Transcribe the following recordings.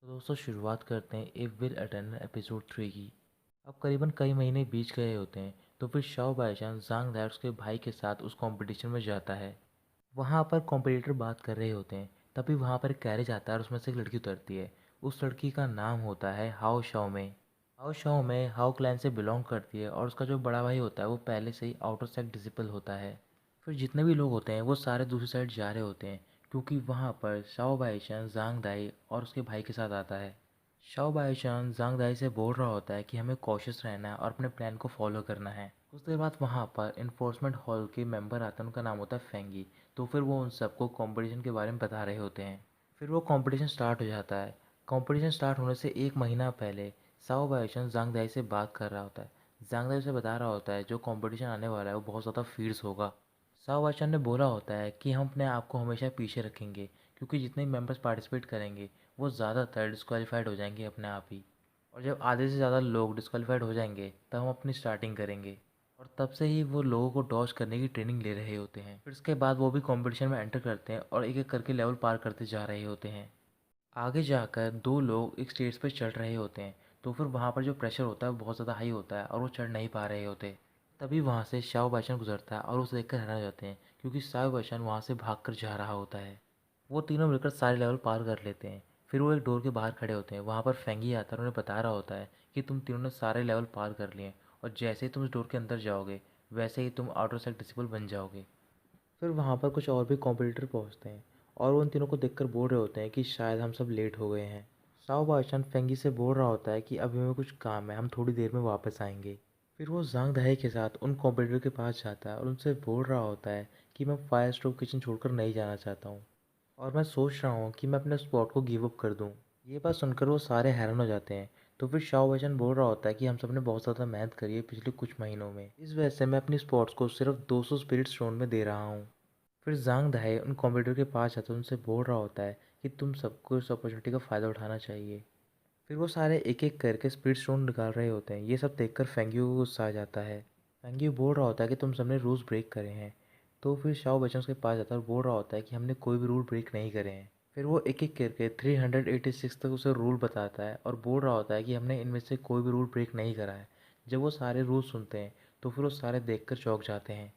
तो दोस्तों शुरुआत करते हैं ए विल अटेंडर एपिसोड 3 की। अब करीबन कई महीने बीत गए होते हैं तो फिर शाओ बाईचांस जांग दाई के भाई के साथ उस कंपटीशन में जाता है। वहाँ पर कॉम्पिटिटर बात कर रहे होते हैं, तभी वहाँ पर एक कैरेज आता है और उसमें से एक लड़की उतरती है। उस लड़की का नाम होता है हाओ शाओ में। हाओ शाओ में हाओ क्लैन से बिलोंग करती है और उसका जो बड़ा भाई होता है वो पहले से ही आउट ऑफ सेक्ट डिसिपल होता है। फिर जितने भी लोग होते हैं वो सारे दूसरी साइड जा रहे होते हैं, क्योंकि वहाँ पर शाओ बाईचांस जांग दाई और उसके भाई के साथ आता है। शाओ बाईचांस जांग दाई से बोल रहा होता है कि हमें कॉशियस रहना है और अपने प्लान को फॉलो करना है। कुछ देर बाद वहाँ पर इन्फोर्समेंट हॉल के मेंबर आते हैं, उनका नाम होता है फेंगी। तो फिर वो उन सबको कंपटीशन के बारे में बता रहे होते हैं। फिर वो कंपटीशन स्टार्ट हो जाता है। कंपटीशन स्टार्ट होने से एक महीना पहले शाओ बाईचांस जांग दाई से बात कर रहा होता है। जांग दाई उसे बता रहा होता है जो कंपटीशन आने वाला है वो बहुत ज़्यादा फीड्स होगा। शाओ बाईचांस ने बोला होता है कि हम अपने आप को हमेशा पीछे रखेंगे, क्योंकि जितने मेंबर्स पार्टिसिपेट करेंगे वो ज़्यादातर डिस्क्वालीफाइड हो जाएंगे अपने आप ही। और जब आधे से ज़्यादा लोग डिस्क्वालीफाइड हो जाएंगे तब हम अपनी स्टार्टिंग करेंगे। और तब से ही वो लोगों को डॉज करने की ट्रेनिंग ले रहे होते हैं। फिर उसके बाद वो भी कंपटीशन में एंटर करते हैं और एक एक करके लेवल पार करते जा रहे होते हैं। आगे जाकर दो लोग एक स्टेज पर चढ़ रहे होते हैं, तो फिर वहाँ पर जो प्रेशर होता है वो बहुत ज़्यादा हाई होता है और वो चढ़ नहीं पा रहे होते। तभी वहाँ से शाओ बाइशन गुजरता है और उसे देखकर हैरान हो जाते हैं, क्योंकि शाओ बाइशन वहाँ से भाग कर जा रहा होता है। वो तीनों मिलकर सारे लेवल पार कर लेते हैं। फिर वो एक डोर के बाहर खड़े होते हैं। वहाँ पर फेंगी आता है और उन्हें बता रहा होता है कि तुम तीनों ने सारे लेवल पार कर लिए, और जैसे ही तुम इस डोर के अंदर जाओगे वैसे ही तुम आउटर सेक्ट डिसेबल बन जाओगे। फिर वहाँ पर कुछ और भी कॉम्पिटिटर पहुँचते हैं और वो उन तीनों को देखकर बोल रहे होते हैं कि शायद हम सब लेट हो गए हैं। साओ बादशाह फेंगी से बोल रहा होता है कि अभी हमें कुछ काम है, हम थोड़ी देर में वापस आएंगे। फिर वो जांग दहाई के साथ उन कॉम्पिटिटर के पास जाता है और उनसे बोल रहा होता है कि मैं फायर स्टोव किचन छोड़कर नहीं जाना चाहता हूँ, और मैं सोच रहा हूँ कि मैं अपने स्पॉट को गिव अप कर दूँ। ये बात सुनकर वो सारे हैरान हो जाते हैं। तो फिर शाओ बच्चन बोल रहा होता है कि हम सब ने बहुत ज़्यादा मेहनत करी है पिछले कुछ महीनों में, इस वजह से मैं अपनी स्पॉट्स को सिर्फ 200 स्पिरिट स्टोन में दे रहा हूँ। फिर जांग दहाई उन कॉम्पिटिटर के पास जाता है, उनसे बोल रहा होता है कि तुम सबको इस अपॉर्चुनिटी का फ़ायदा उठाना चाहिए। फिर वो सारे एक एक करके स्पिरिट स्टोन निकाल रहे होते हैं। ये सब देखकर फेंगियो को गुस्सा आ जाता है। फेंगियो बोल रहा होता है कि तुम सबने रूल्स ब्रेक करे हैं। तो फिर शाओ बच्चन उसके पास जाता है और बोल रहा होता है कि हमने कोई भी रूल ब्रेक नहीं करे हैं। फिर वो एक एक करके 386 तक उसे रूल बताता है और बोल रहा होता है कि हमने इनमें से कोई भी रूल ब्रेक नहीं करा है। जब वो सारे रूल सुनते हैं तो फिर वो सारे देखकर चौंक जाते हैं।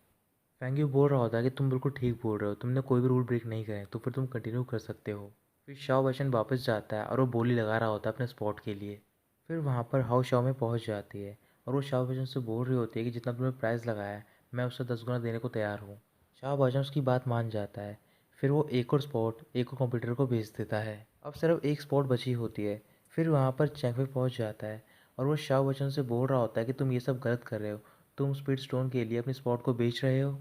फेंगियो बोल रहा होता है कि तुम बिल्कुल ठीक बोल रहे हो, तुमने कोई भी रूल ब्रेक नहीं करे, तो फिर तुम कंटिन्यू कर सकते हो। फिर शाओ बच्चन वापस जाता है और वो बोली लगा रहा होता है अपने स्पॉट के लिए। फिर वहाँ पर हाओ शाओ में पहुँच जाती है और वो शाओ बच्चन से बोल रही होती है कि जितना तुमने प्राइस लगाया है मैं उससे 10 गुना देने को तैयार हूँ। शाओ बच्चन उसकी बात मान जाता है। फिर वो एक और स्पॉट एक और कंप्यूटर को भेज देता है। अब सिर्फ एक स्पॉट बची होती है। फिर वहाँ पर चैंगफे पहुँच जाता है और वो शाओ बच्चन से बोल रहा होता है कि तुम ये सब गलत कर रहे हो, तुम स्पीड स्टोन के लिए अपनी स्पॉट को बेच रहे हो।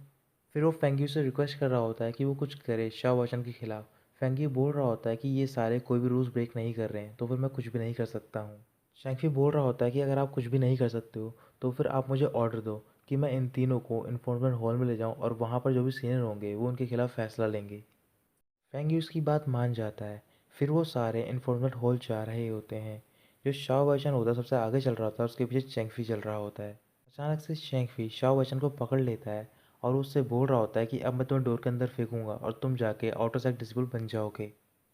फिर वो फेंगी से रिक्वेस्ट कर रहा होता है कि वो कुछ करे शाओ वचन के खिलाफ। फेंगी बोल रहा होता है कि ये सारे कोई भी रूल्स ब्रेक नहीं कर रहे हैं, तो फिर मैं कुछ भी नहीं कर सकता हूँ। शेंगफी बोल रहा होता है कि अगर आप कुछ भी नहीं कर सकते हो तो फिर आप मुझे ऑर्डर दो कि मैं इन तीनों को इन्फॉर्मेंट हॉल में ले जाऊँ और वहाँ पर जो भी सीनियर होंगे वो उनके खिलाफ फैसला लेंगे। फेंगी उसकी बात मान जाता है। फिर वो सारे इन्फॉर्मेंट हॉल जा रहे होते हैं। जो शाओ वचन होता है सबसे आगे चल रहा होता है, उसके पीछे चेंगफी चल रहा होता है। अचानक से चेंगफी शाओ वचन को पकड़ लेता है और उससे बोल रहा होता है कि अब मैं तुम्हें डोर के अंदर फेंकूंगा और तुम जाके आउटर साइड डिसेबल बन जाओगे।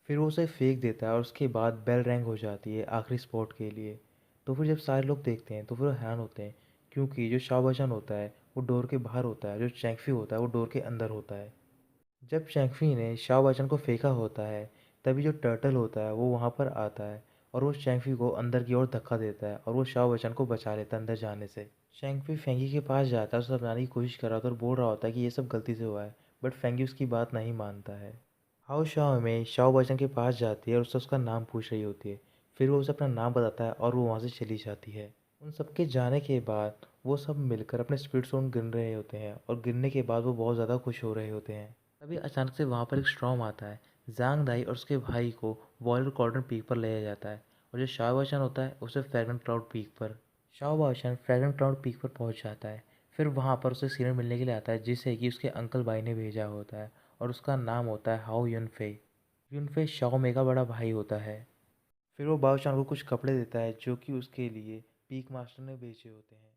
फिर वो उसे फेंक देता है और उसके बाद बेल रैंग हो जाती है आखिरी स्पॉट के लिए। तो फिर जब सारे लोग देखते हैं तो फिर वो हैरान होते हैं, क्योंकि जो शाओ वचन होता है वो डोर के बाहर होता है, जो चेंगफी होता है वो डोर के अंदर होता है। जब शेंगफी ने शाओ बच्चन को फेंका होता है तभी जो टर्टल होता है वो वहाँ पर आता है और वो शेंगफी को अंदर की ओर धक्का देता है और वो शाओ बच्चन को बचा लेता है अंदर जाने से। शेंगफी फेंगी के पास जाता है, उसे समझाने की कोशिश कर रहा था और बोल रहा होता है कि ये सब गलती से हुआ है, बट फेंगी उसकी बात नहीं मानता है। हाओ शाओ में शाओ बच्चन के पास जाती है और उससे उसका नाम पूछ रही होती है। फिर वो उसे अपना नाम बताता है और वो वहाँ से चली जाती है। उन सबके जाने के बाद वो सब मिलकर अपने स्पिरिट जोन गिन रहे होते हैं और गिनने के बाद वो बहुत ज़्यादा खुश हो रहे होते हैं। तभी अचानक से वहाँ पर एक स्टॉर्म आता है। जांग दाई और उसके भाई को वॉलर कॉर्डन पीक पर ले जाया जाता है और जो शाओ बाओशन होता है उसे फ्रैग्रेंट क्लाउड पीक पर। शाओ बाओशन फ्रैग्रेंट क्लाउड पीक पर पहुँच जाता है। फिर वहाँ पर उसे सीनियर मिलने के लिए आता है जिसे कि उसके अंकल भाई ने भेजा होता है, और उसका नाम होता है हाओ युनफे। युनफे शाओ मे का बड़ा भाई होता है। फिर वो बाओशन को कुछ कपड़े देता है जो कि उसके लिए पीक मास्टर ने बेचे होते हैं।